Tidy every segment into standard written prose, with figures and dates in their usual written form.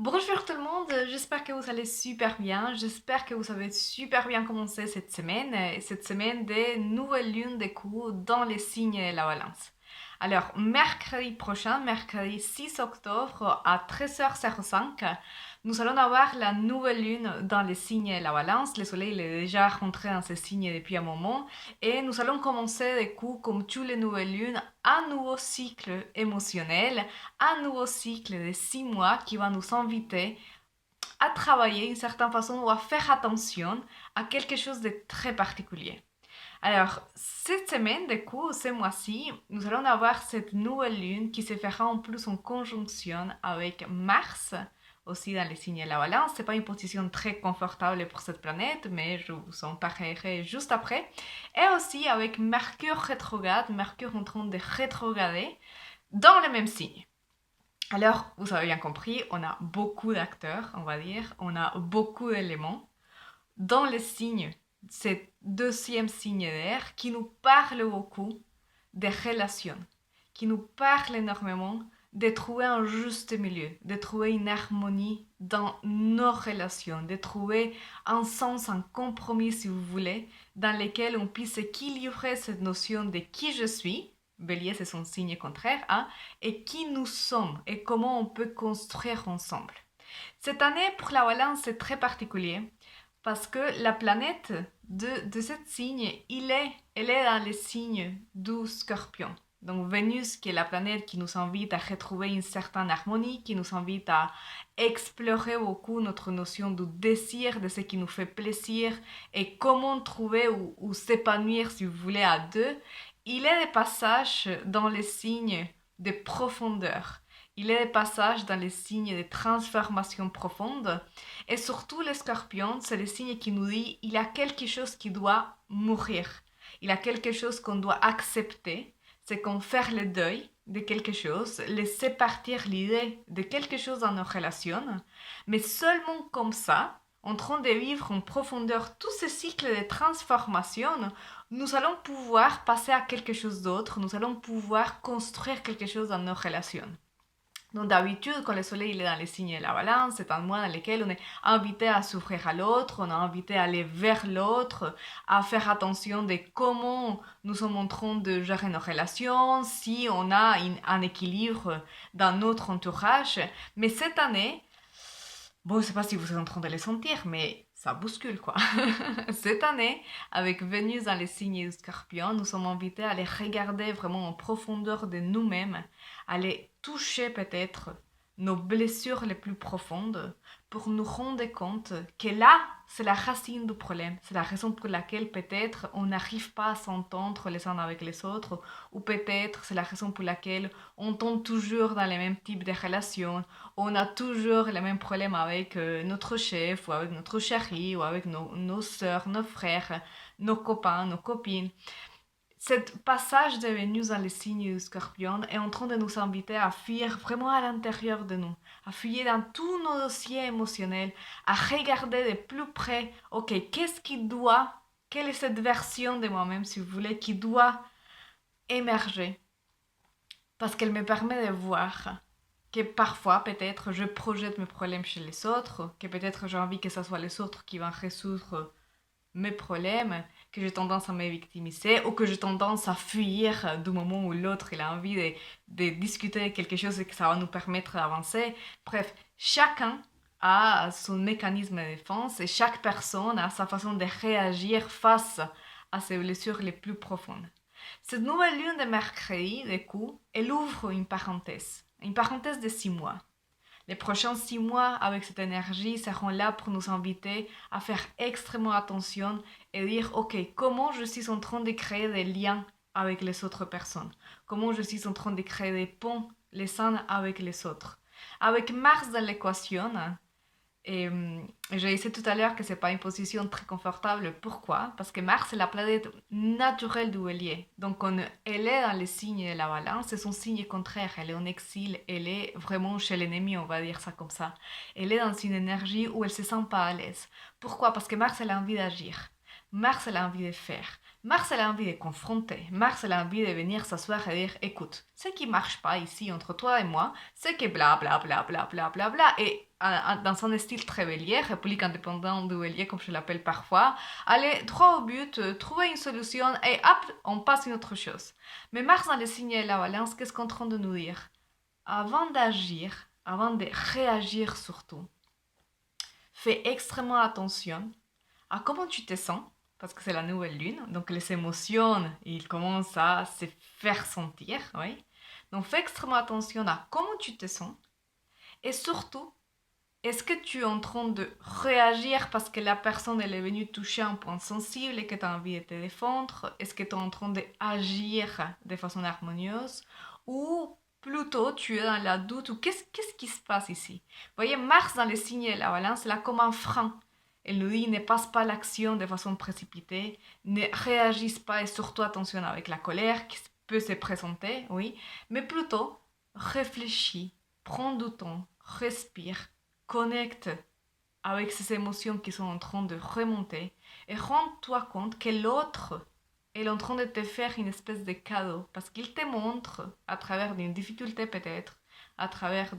Bonjour tout le monde, j'espère que vous allez super bien, j'espère que vous avez super bien commencé cette semaine des nouvelles lunes de coups dans les signes de la balance. Alors, mercredi prochain, mercredi 6 octobre à 13h05, nous allons avoir la nouvelle lune dans les signes de la balance. Le soleil est déjà rentré dans ces signes depuis un moment et nous allons commencer des coups comme toutes les nouvelles lunes, un nouveau cycle émotionnel, un nouveau cycle de 6 mois qui va nous inviter à travailler d'une certaine façon ou à faire attention à quelque chose de très particulier. Alors, cette semaine, du coup, ce mois-ci, nous allons avoir cette nouvelle lune qui se fera en plus en conjonction avec Mars, aussi dans les signes de la balance. C'est pas une position très confortable pour cette planète, mais je vous en parlerai juste après. Et aussi avec Mercure rétrograde, Mercure en train de rétrograder dans le même signe. Alors, vous avez bien compris, on a beaucoup d'acteurs, on va dire, on a beaucoup d'éléments dans les signes, ce deuxième signe d'air qui nous parle beaucoup des relations, qui nous parle énormément de trouver un juste milieu, de trouver une harmonie dans nos relations, de trouver un sens, un compromis, si vous voulez, dans lequel on puisse équilibrer cette notion de qui je suis, Bélier c'est son signe contraire, hein, et qui nous sommes et comment on peut construire ensemble. Cette année pour la balance c'est très particulier parce que la planète de ce signe, elle est dans le signe du Scorpion. Donc Vénus, qui est la planète qui nous invite à retrouver une certaine harmonie, qui nous invite à explorer beaucoup notre notion du désir, de ce qui nous fait plaisir et comment trouver ou s'épanouir, si vous voulez, à deux. Il est des passages dans les signes de profondeur. Il est des passages dans les signes de transformation profonde. Et surtout, les scorpions, c'est le signe qui nous dit il y a quelque chose qui doit mourir. Il y a quelque chose qu'on doit accepter. C'est qu'on fait le deuil de quelque chose, laisser partir l'idée de quelque chose dans nos relations. Mais seulement comme ça, en train de vivre en profondeur tous ces cycles de transformation, nous allons pouvoir passer à quelque chose d'autre, nous allons pouvoir construire quelque chose dans nos relations. Donc d'habitude, quand le soleil est dans les signes de la balance, c'est un mois dans lequel on est invité à s'ouvrir à l'autre, on est invité à aller vers l'autre, à faire attention de comment nous sommes en train de gérer nos relations, si on a un équilibre dans notre entourage. Mais cette année, bon, je ne sais pas si vous êtes en train de le sentir, mais ça bouscule quoi. Cette année, avec Vénus dans les signes du Scorpion, nous sommes invités à les regarder vraiment en profondeur de nous-mêmes, à les toucher peut-être nos blessures les plus profondes pour nous rendre compte que là, c'est la racine du problème. C'est la raison pour laquelle peut-être on n'arrive pas à s'entendre les uns avec les autres, ou peut-être c'est la raison pour laquelle on tombe toujours dans les mêmes types de relations, on a toujours les mêmes problèmes avec notre chef, ou avec notre chéri, ou avec nos soeurs, nos frères, nos copains, nos copines. Cet passage de Vénus dans les signes du Scorpion est en train de nous inviter à fuir vraiment à l'intérieur de nous, à fuir dans tous nos dossiers émotionnels, à regarder de plus près, ok, quelle est cette version de moi-même, si vous voulez, qui doit émerger, parce qu'elle me permet de voir que parfois, peut-être, je projette mes problèmes chez les autres, que peut-être j'ai envie que ce soit les autres qui vont résoudre mes problèmes, que j'ai tendance à me victimiser ou que j'ai tendance à fuir du moment où l'autre il a envie de discuter de quelque chose et que ça va nous permettre d'avancer. Bref, chacun a son mécanisme de défense et chaque personne a sa façon de réagir face à ses blessures les plus profondes. Cette nouvelle lune de mercredi, du coup, elle ouvre une parenthèse de 6 mois. Les prochains 6 mois avec cette énergie seront là pour nous inviter à faire extrêmement attention et dire ok, comment je suis en train de créer des liens avec les autres personnes, comment je suis en train de créer des ponts les uns avec les autres. Avec Mars dans l'équation, et j'ai dit tout à l'heure que c'est pas une position très confortable. Pourquoi? Parce que Mars est la planète naturelle du Bélier. Donc quand elle est dans le signe de la Balance, c'est son signe contraire. Elle est en exil, elle est vraiment chez l'ennemi, on va dire ça comme ça. Elle est dans une énergie où elle se sent pas à l'aise. Pourquoi? Parce que Mars elle a envie d'agir. Mars elle a envie de faire. Mars, elle a envie de confronter. Mars, elle a envie de venir s'asseoir et dire, écoute, ce qui marche pas ici entre toi et moi, c'est que bla bla bla bla bla bla bla. Et dans un style très bélier, république indépendante du bélier, comme je l'appelle parfois, aller droit au but, trouver une solution et hop, on passe à une autre chose. Mais Mars dans le signe de la balance, qu'est-ce qu'on est en train de nous dire? Avant d'agir, avant de réagir surtout, fais extrêmement attention à comment tu te sens, parce que c'est la nouvelle lune, donc les émotions, ils commencent à se faire sentir, oui. Donc fais extrêmement attention à comment tu te sens, et surtout, est-ce que tu es en train de réagir parce que la personne elle est venue toucher un point sensible et que tu as envie de te défendre? Est-ce que tu es en train d'agir de façon harmonieuse? Ou plutôt tu es dans la doute? Ou qu'est-ce qui se passe ici? Vous voyez, Mars dans les signes de la balance, là comme un frein. Elle nous dit ne passe pas l'action de façon précipitée, ne réagisse pas et surtout attention avec la colère qui peut se présenter, oui, mais plutôt réfléchis, prends du temps, respire, connecte avec ces émotions qui sont en train de remonter et rends-toi compte que l'autre est en train de te faire une espèce de cadeau parce qu'il te montre à travers d'une difficulté peut-être, à travers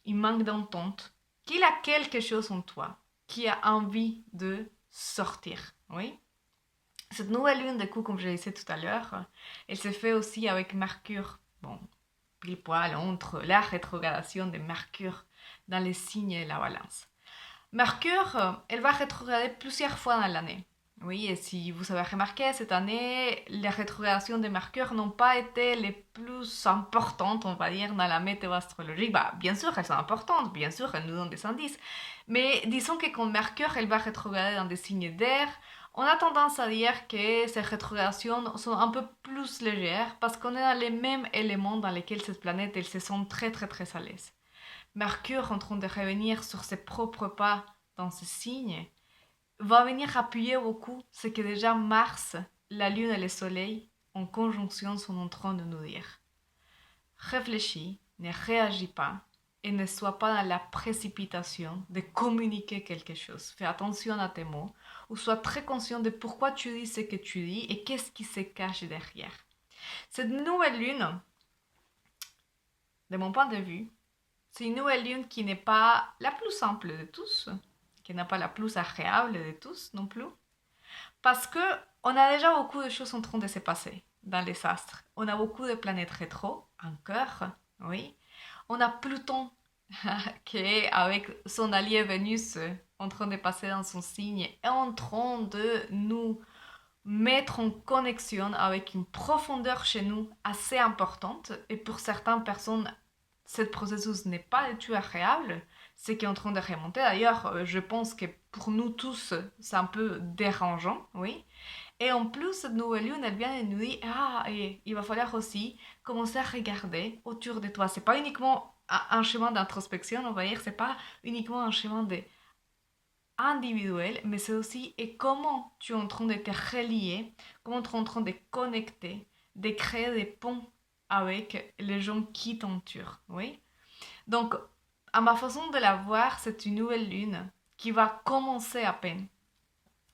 une manque d'entente, qu'il a quelque chose en toi qui a envie de sortir. Oui. Cette nouvelle lune, du coup, comme je le disais tout à l'heure, elle se fait aussi avec Mercure. Bon, pile poil entre la rétrogradation de Mercure dans les signes de la balance. Mercure, elle va rétrograder plusieurs fois dans l'année. Oui, et si vous avez remarqué, cette année, les rétrogradations de Mercure n'ont pas été les plus importantes, on va dire, dans la météo astrologique. Bah, bien sûr, elles sont importantes, bien sûr, elles nous donnent des indices. Mais disons que quand Mercure, elle va rétrograder dans des signes d'air, on a tendance à dire que ces rétrogradations sont un peu plus légères parce qu'on est dans les mêmes éléments dans lesquels cette planète, elle se sent très très très à l'aise. Mercure, en train de revenir sur ses propres pas dans ce signe, va venir appuyer beaucoup ce que déjà Mars, la Lune et le Soleil, en conjonction, sont en train de nous dire. Réfléchis, ne réagis pas et ne sois pas dans la précipitation de communiquer quelque chose. Fais attention à tes mots ou sois très conscient de pourquoi tu dis ce que tu dis et qu'est-ce qui se cache derrière. Cette nouvelle lune, de mon point de vue, c'est une nouvelle lune qui n'est pas la plus simple de tous, qui n'est pas la plus agréable de tous non plus, parce que on a déjà beaucoup de choses en train de se passer dans les astres. On a beaucoup de planètes rétro, encore, oui. On a Pluton qui est avec son allié Vénus en train de passer dans son signe et en train de nous mettre en connexion avec une profondeur chez nous assez importante. Et pour certaines personnes, ce processus n'est pas du tout agréable, c'est qui est en train de remonter. D'ailleurs, je pense que pour nous tous, c'est un peu dérangeant, oui. Et en plus, cette nouvelle lune, elle vient et nous dit, ah, et il va falloir aussi commencer à regarder autour de toi. C'est pas uniquement un chemin d'introspection, on va dire, c'est pas uniquement un chemin individuel, mais c'est aussi et comment tu es en train de te relier, comment tu es en train de connecter, de créer des ponts avec les gens qui t'entourent, oui. Donc, à ma façon de la voir, c'est une nouvelle lune qui va commencer à peine,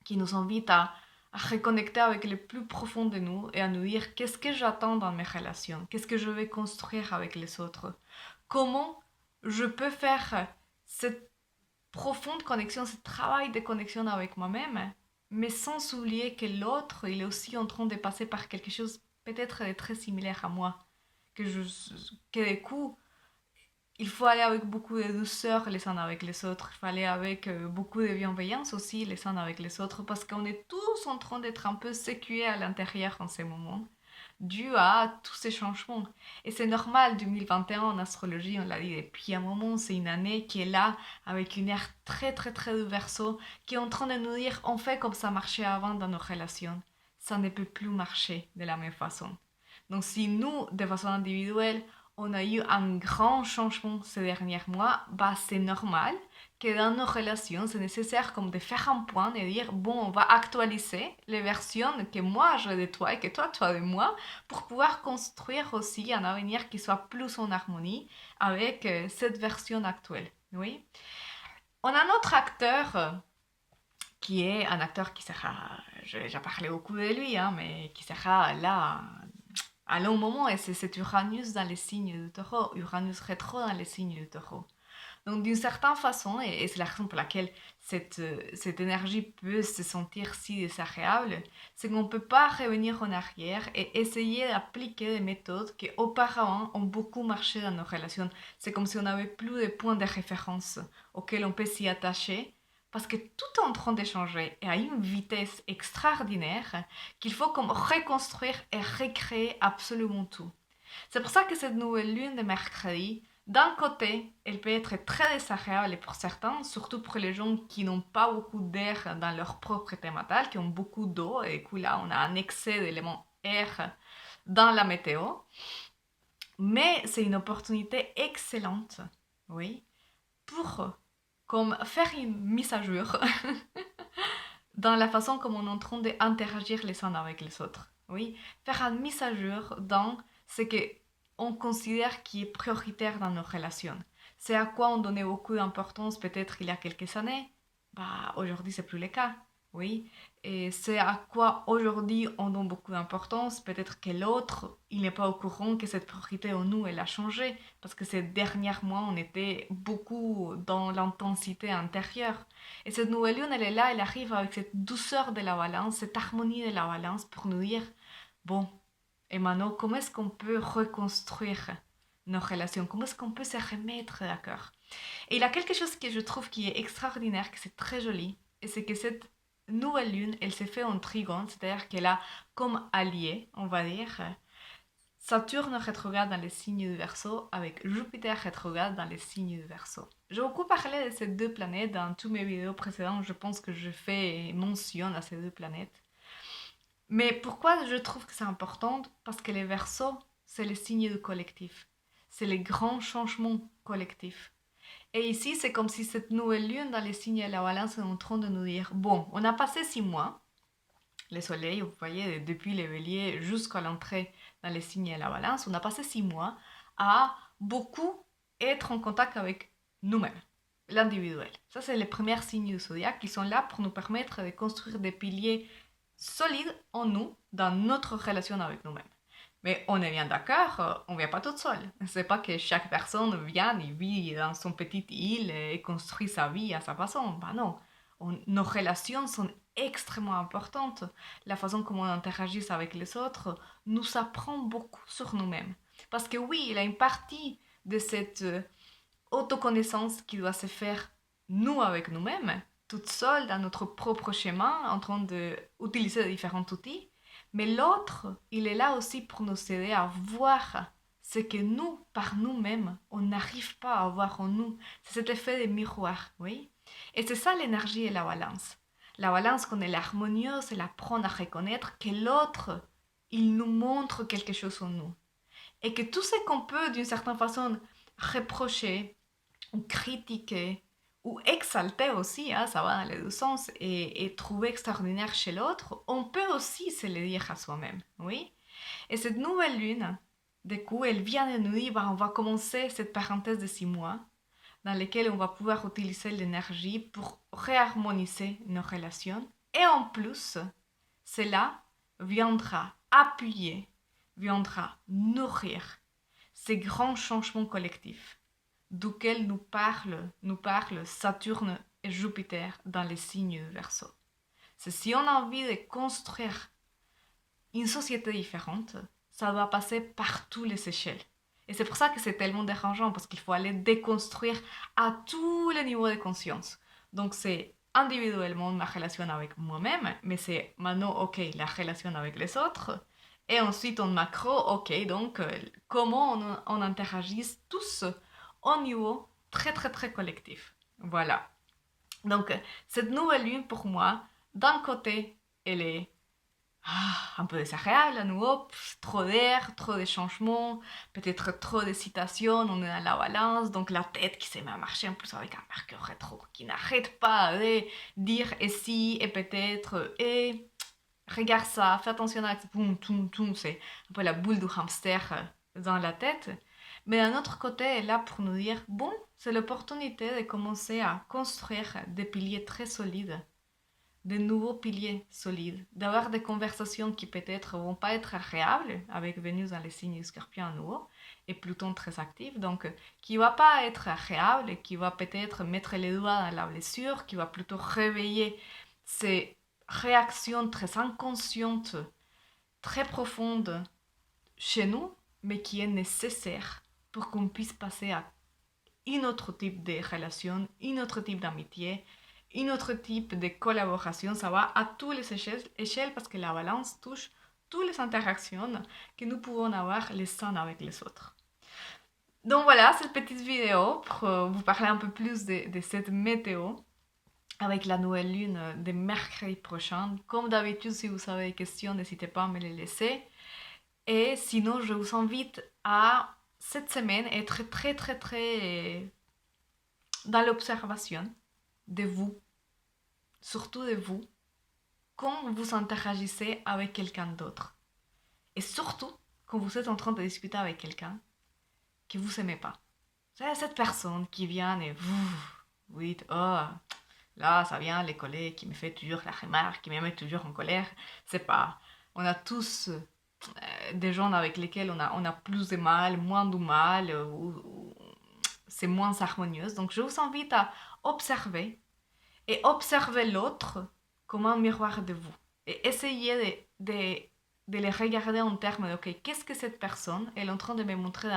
qui nous invite à reconnecter avec le plus profond de nous et à nous dire qu'est-ce que j'attends dans mes relations, qu'est-ce que je vais construire avec les autres, comment je peux faire cette profonde connexion, ce travail de connexion avec moi-même, mais sans oublier que l'autre, il est aussi en train de passer par quelque chose peut-être de très similaire à moi, que du coup, il faut aller avec beaucoup de douceur les uns avec les autres. Il faut aller avec beaucoup de bienveillance aussi les uns avec les autres parce qu'on est tous en train d'être un peu secoués à l'intérieur en ces moments dû à tous ces changements. Et c'est normal, 2021 en astrologie, on l'a dit depuis un moment, c'est une année qui est là avec une ère très très très de Verseau qui est en train de nous dire on fait comme ça marchait avant dans nos relations. Ça ne peut plus marcher de la même façon. Donc si nous, de façon individuelle, on a eu un grand changement ces derniers mois, bah c'est normal que dans nos relations, c'est nécessaire comme de faire un point et dire bon, on va actualiser les versions que moi j'ai de toi et que toi tu as de moi pour pouvoir construire aussi un avenir qui soit plus en harmonie avec cette version actuelle. Oui. On a un autre acteur qui est un acteur qui sera, j'ai déjà parlé beaucoup de lui, hein, mais qui sera là à long moment, et c'est Uranus dans les signes du taureau, Uranus rétro dans les signes du taureau. Donc d'une certaine façon, et c'est la raison pour laquelle cette énergie peut se sentir si désagréable, c'est qu'on ne peut pas revenir en arrière et essayer d'appliquer des méthodes qui auparavant ont beaucoup marché dans nos relations. C'est comme si on n'avait plus de points de référence auxquels on peut s'y attacher, parce que tout est en train de changer et à une vitesse extraordinaire qu'il faut comme reconstruire et recréer absolument tout. C'est pour ça que cette nouvelle lune de mercredi, d'un côté, elle peut être très désagréable pour certains, surtout pour les gens qui n'ont pas beaucoup d'air dans leur propre thématique, qui ont beaucoup d'eau, et du coup là on a un excès d'éléments air dans la météo. Mais c'est une opportunité excellente, oui, pour comme faire une mise à jour dans la façon comme on est en train d'interagir les uns avec les autres. Oui, faire une mise à jour dans ce qu'on considère qui est prioritaire dans nos relations. C'est à quoi on donnait beaucoup d'importance peut-être il y a quelques années. Bah, aujourd'hui, c'est plus le cas. Oui, et c'est à quoi aujourd'hui on donne beaucoup d'importance. Peut-être que l'autre, il n'est pas au courant que cette priorité en nous, elle a changé. Parce que ces derniers mois, on était beaucoup dans l'intensité intérieure. Et cette nouvelle lune, elle est là, elle arrive avec cette douceur de la balance, cette harmonie de la balance pour nous dire, bon, et maintenant, comment est-ce qu'on peut reconstruire nos relations? Comment est-ce qu'on peut se remettre d'accord? Et il y a quelque chose que je trouve qui est extraordinaire, que c'est très joli, et c'est que cette nouvelle lune, elle s'est fait en trigone, c'est-à-dire qu'elle a comme allié, on va dire, Saturne rétrograde dans les signes du Verseau avec Jupiter rétrograde dans les signes du Verseau. J'ai beaucoup parlé de ces deux planètes dans toutes mes vidéos précédentes, je pense que je fais mention à ces deux planètes. Mais pourquoi je trouve que c'est important? Parce que les Verseaux, c'est les signes du collectif. C'est les grands changements collectifs. Et ici, c'est comme si cette nouvelle lune dans les signes de la balance est en train de nous dire, bon, on a passé 6 mois, le soleil, vous voyez, depuis les béliers jusqu'à l'entrée dans les signes de la balance, on a passé 6 mois à beaucoup être en contact avec nous-mêmes, l'individuel. Ça, c'est les premiers signes du zodiaque qui sont là pour nous permettre de construire des piliers solides en nous, dans notre relation avec nous-mêmes. Mais on est bien d'accord, on ne vient pas toute seule. C'est pas que chaque personne vient et vit dans son petite île et construit sa vie à sa façon. Bah non. Nos relations sont extrêmement importantes. La façon comment on interagit avec les autres nous apprend beaucoup sur nous-mêmes. Parce que oui, il y a une partie de cette autoconnaissance qui doit se faire nous avec nous-mêmes, toute seule dans notre propre chemin, en train d'utiliser différents outils. Mais l'autre, il est là aussi pour nous aider à voir ce que nous, par nous-mêmes, on n'arrive pas à voir en nous. C'est cet effet de miroir, oui. Et c'est ça l'énergie et la balance. La balance, quand elle est harmonieuse, elle apprend à reconnaître que l'autre, il nous montre quelque chose en nous. Et que tout ce qu'on peut, d'une certaine façon, reprocher, ou critiquer, ou exalter aussi, hein, ça va dans les deux sens, et trouver extraordinaire chez l'autre, on peut aussi se le dire à soi-même, oui. Et cette nouvelle lune, du coup, elle vient de nous dire, bah, on va commencer cette parenthèse de 6 mois, dans laquelle on va pouvoir utiliser l'énergie pour réharmoniser nos relations. Et en plus, cela viendra appuyer, viendra nourrir ces grands changements collectifs duquel nous parle Saturne et Jupiter dans les signes du Verseau. C'est si on a envie de construire une société différente, ça doit passer par toutes les échelles. Et c'est pour ça que c'est tellement dérangeant, parce qu'il faut aller déconstruire à tous les niveaux de conscience. Donc c'est individuellement ma relation avec moi-même, mais c'est maintenant, ok, la relation avec les autres. Et ensuite en macro, ok, donc comment on interagit tous au niveau très très très collectif. Voilà. Donc cette nouvelle lune pour moi, d'un côté, elle est un peu désagréable à nouveau, trop d'air, trop de changements, peut-être trop de citations, on est dans la balance, donc la tête qui se met à marcher en plus avec un mercure rétro qui n'arrête pas de dire et si, et peut-être, et regarde ça, fais attention à ça, boum, toum, toum, c'est un peu la boule du hamster dans la tête. Mais d'un autre côté, elle est là pour nous dire, bon, c'est l'opportunité de commencer à construire des piliers très solides de nouveaux piliers solides, d'avoir des conversations qui peut-être vont pas être agréables avec Vénus dans les signes Scorpion à nouveau et Pluton très actif, donc qui va pas être agréable, qui va peut-être mettre les doigts dans la blessure, qui va plutôt réveiller ces réactions très inconscientes, très profondes chez nous, mais qui est nécessaire pour qu'on puisse passer à un autre type de relation, un autre type d'amitié, un autre type de collaboration. Ça va à toutes les échelles parce que la balance touche toutes les interactions que nous pouvons avoir les uns avec les autres. Donc voilà, cette petite vidéo pour vous parler un peu plus de cette météo avec la nouvelle lune de mercredi prochain. Comme d'habitude, si vous avez des questions, n'hésitez pas à me les laisser. Et sinon, je vous invite à cette semaine être très très très dans l'observation de vous, surtout de vous, quand vous interagissez avec quelqu'un d'autre. Et surtout quand vous êtes en train de discuter avec quelqu'un que vous n'aimez pas. C'est cette personne qui vient et vous dites, oh, là, ça vient les collègues qui me fait toujours la remarque, qui me met toujours en colère. C'est pas. On a tous des gens avec lesquels on a plus de mal, moins de mal, ou c'est moins harmonieux. Donc je vous invite à observer et observer l'autre comme un miroir de vous. Et essayer de les regarder en termes de, ok, qu'est-ce que cette personne est en train de me montrer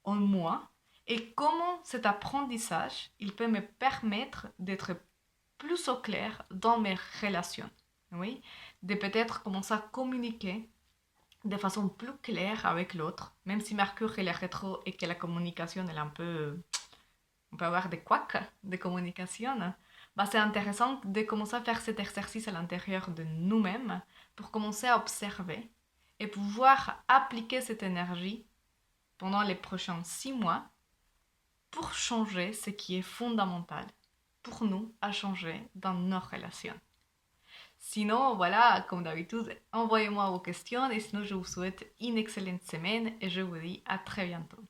en moi et comment cet apprentissage, il peut me permettre d'être plus au clair dans mes relations. Oui, de peut-être commencer à communiquer de façon plus claire avec l'autre, même si Mercure est rétro et que la communication est un peu... On peut avoir des couacs de communication. Bah, c'est intéressant de commencer à faire cet exercice à l'intérieur de nous-mêmes pour commencer à observer et pouvoir appliquer cette énergie pendant les prochains 6 mois pour changer ce qui est fondamental pour nous à changer dans nos relations. Sinon, voilà, comme d'habitude, envoyez-moi vos questions et sinon je vous souhaite une excellente semaine et je vous dis à très bientôt.